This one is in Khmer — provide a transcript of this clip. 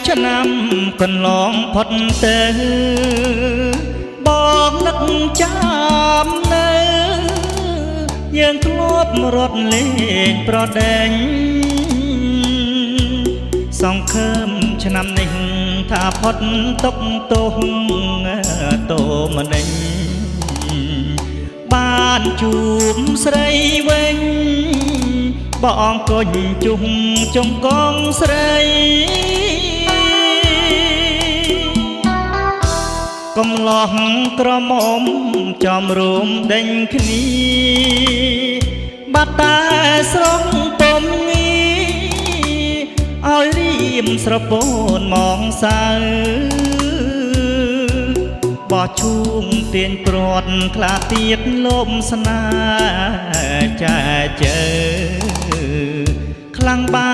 ឆ្នាំកន្លងផុតទៅបងនឹកចាំនៅយើងធ្លាប់រត់លេងប្រដេញសង្ឃឹមឆ្នាំនេះថាផុតទុកទោសតោម្នេញបានជួបស្រីវិញបងគុញជុំចង្គងស្រីកំឡោះក្រមុំចំរួមដេញគ្នាបាត់តែស្រងពុំងីឲ្យរៀមស្រពោនมองសៅបោះឈូងទាញព្រាត់ខ្លាទៀតលំស្នេហ៍ចែកជើខ្លាំងបា